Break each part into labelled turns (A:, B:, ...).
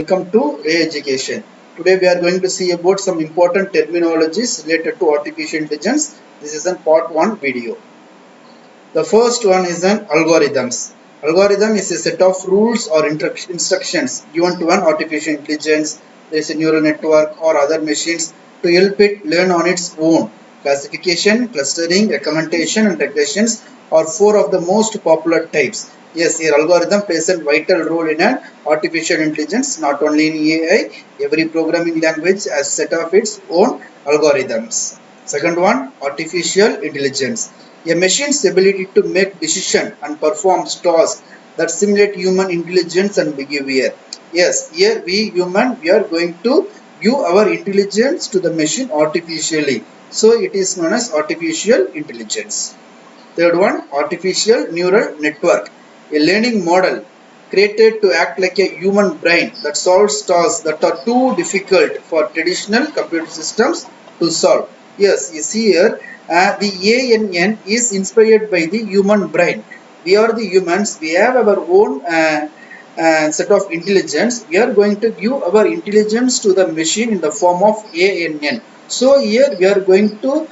A: Welcome to Ray Education. Today we are going to see about some important terminologies related to artificial intelligence. This is a part 1 video. The first one is an algorithms. Algorithm is a set of rules or instructions given to an artificial intelligence. There is a neural network or other machines to help it learn on its own. Classification, clustering, recommendation and regressions are four of the most popular types. Yes, here algorithm plays a vital role in an artificial intelligence, not only in AI. Every programming language has set of its own algorithms. Second one, artificial intelligence. A machine's ability to make decisions and perform tasks that simulate human intelligence and behavior. Yes, here we are going to give our intelligence to the machine artificially. So it is known as artificial intelligence. Third one, artificial neural network. A learning model created to act like a human brain that solves tasks that are too difficult for traditional computer systems to solve. Yes, you see here, the ANN is inspired by the human brain. We are the humans, we have our own set of intelligence. We are going to give our intelligence to the machine in the form of ANN. So here we are going to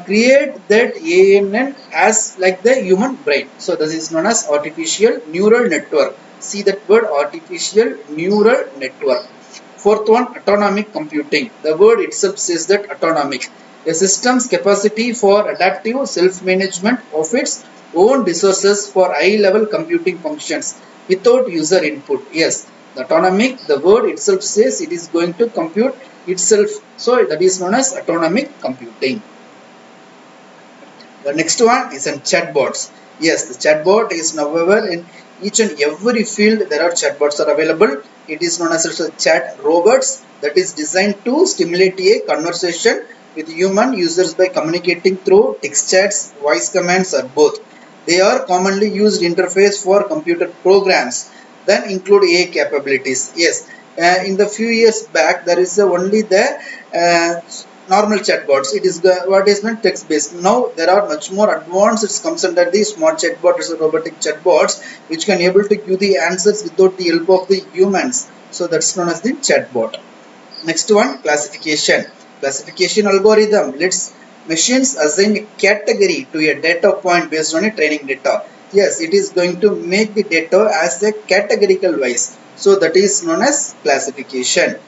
A: create that ANN as like the human brain. So this is known as artificial neural network. See that word, artificial neural network. Fourth one, autonomic computing. The word itself says that autonomic. A system's capacity for adaptive self-management of its own resources for high-level computing functions without user input. Yes, the autonomic, the word itself says it is going to compute itself. So that is known as autonomic computing. The next one is in chatbots. Yes, the chatbot is however in each and every field there are chatbots are available. It is known as also chat robots that is designed to stimulate a conversation with human users by communicating through text chats, voice commands or both. They are commonly used interface for computer programs that include AI capabilities. Yes, in the few years back there is only the normal chatbots. It is the what is meant text based. Now there are much more advanced. It comes under the smart chatbots or robotic chatbots which can able to give the answers without the help of the humans. So that's known as the chatbot. Next one, classification. Classification algorithm lets machines assign a category to a data point based on a training data. Yes, it is going to make the data as a categorical wise. So that is known as classification.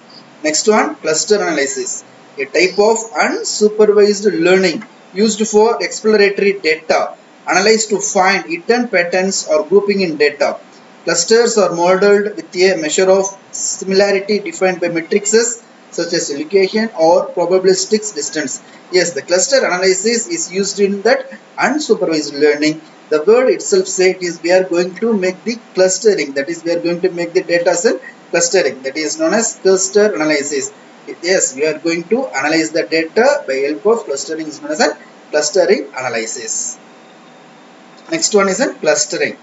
A: Next one, cluster analysis. A type of unsupervised learning used for exploratory data analyzed to find hidden patterns or grouping in data. Clusters are modeled with a measure of similarity defined by matrices such as location or probabilistic distance. Yes, the cluster analysis is used in that unsupervised learning. The word itself says it is we are going to make the clustering. That is, we are going to make the data set clustering. That is known as cluster analysis. Yes, we are going to analyze the data by help of clustering is known as a clustering analysis. Next one is a clustering.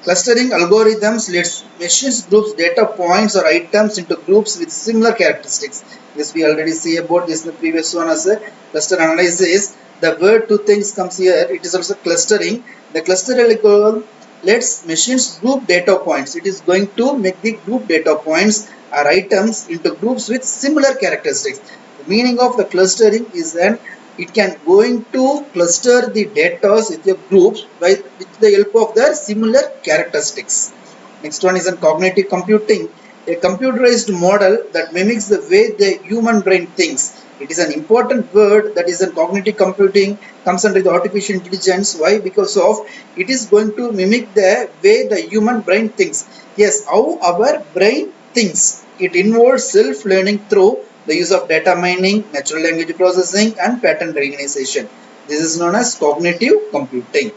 A: Clustering algorithms lets machines groups data points or items into groups with similar characteristics. This we already see about this in the previous one as a cluster analysis. The word two things comes here. It is also clustering. The cluster algorithm lets machines group data points. It is going to make the group data points or items into groups with similar characteristics. The meaning of the clustering is an it can going to cluster the data with the groups with the help of their similar characteristics. Next one is in cognitive computing, a computerized model that mimics the way the human brain thinks. It is an important word that is in cognitive computing comes under the artificial intelligence. Why? Because of it is going to mimic the way the human brain thinks. Yes, how our brain thinks. It involves self-learning through the use of data mining, natural language processing and pattern recognition. This is known as cognitive computing.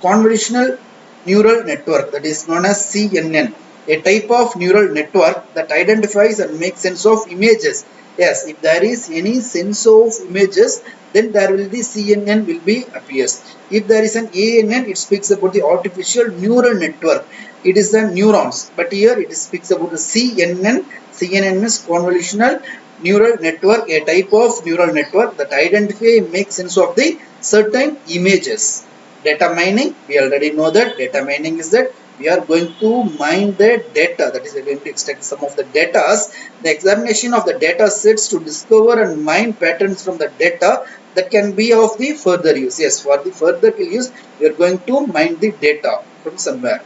A: Convolutional neural network, that is known as CNN, a type of neural network that identifies and makes sense of images. Yes, if there is any sense of images, then there will be CNN will be appears. If there is an ANN, it speaks about the artificial neural network. It is the neurons, but here it speaks about the CNN. CNN is convolutional neural network, a type of neural network that identify and make sense of the certain images. Data mining, we already know that data mining is that We are going to mine the data, that is we are going to extract some of the data. The examination of the data sets to discover and mine patterns from the data that can be of the further use. Yes, for the further use, we are going to mine the data from somewhere.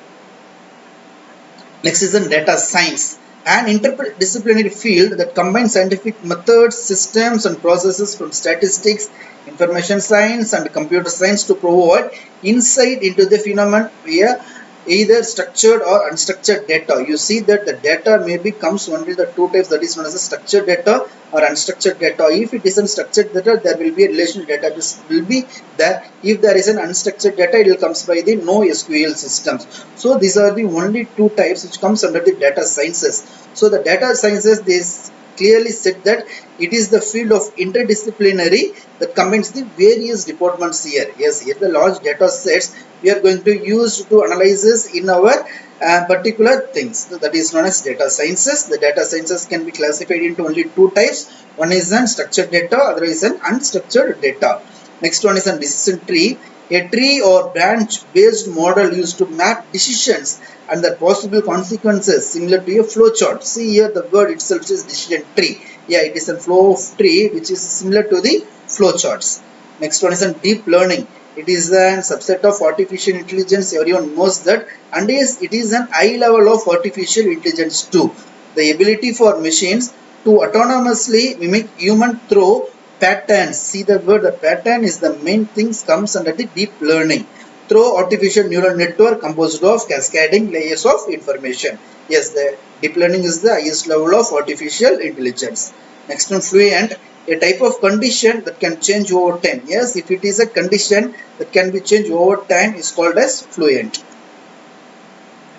A: Next is in data science, an interdisciplinary field that combines scientific methods, systems, and processes from statistics, information science, and computer science to provide insight into the phenomenon via either structured or unstructured data. You see that the data maybe comes only the two types, that is known as a structured data or unstructured data. If it is unstructured data, there will be a relational database will be there. If there is an unstructured data, it will comes by the NoSQL systems. So these are the only two types which comes under the data sciences. So the data sciences, this clearly said that it is the field of interdisciplinary that combines the various departments here. Yes, here the large data sets we are going to use to analysis in our particular things. So that is known as data sciences. The data sciences can be classified into only two types. One is an structured data, other is an unstructured data. Next one is a decision tree, a tree or branch based model used to map decisions and their possible consequences, similar to a flow chart. See here the word itself is decision tree. Yeah, it is a flow of tree which is similar to the flow charts. Next one is a deep learning. It is a subset of artificial intelligence. Everyone knows that, and it is an high level of artificial intelligence too. The ability for machines to autonomously mimic human through patterns. See the word, the pattern is the main things comes under the deep learning through artificial neural network composed of cascading layers of information. Yes, the deep learning is the highest level of artificial intelligence. Next one, fluent, a type of condition that can change over time. Yes, if it is a condition that can be changed over time is called as fluent.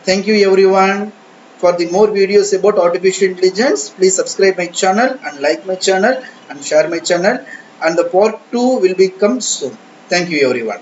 A: Thank you everyone. For the more videos about artificial intelligence, please subscribe my channel and like my channel and share my channel, and the part 2 will become soon. Thank you everyone.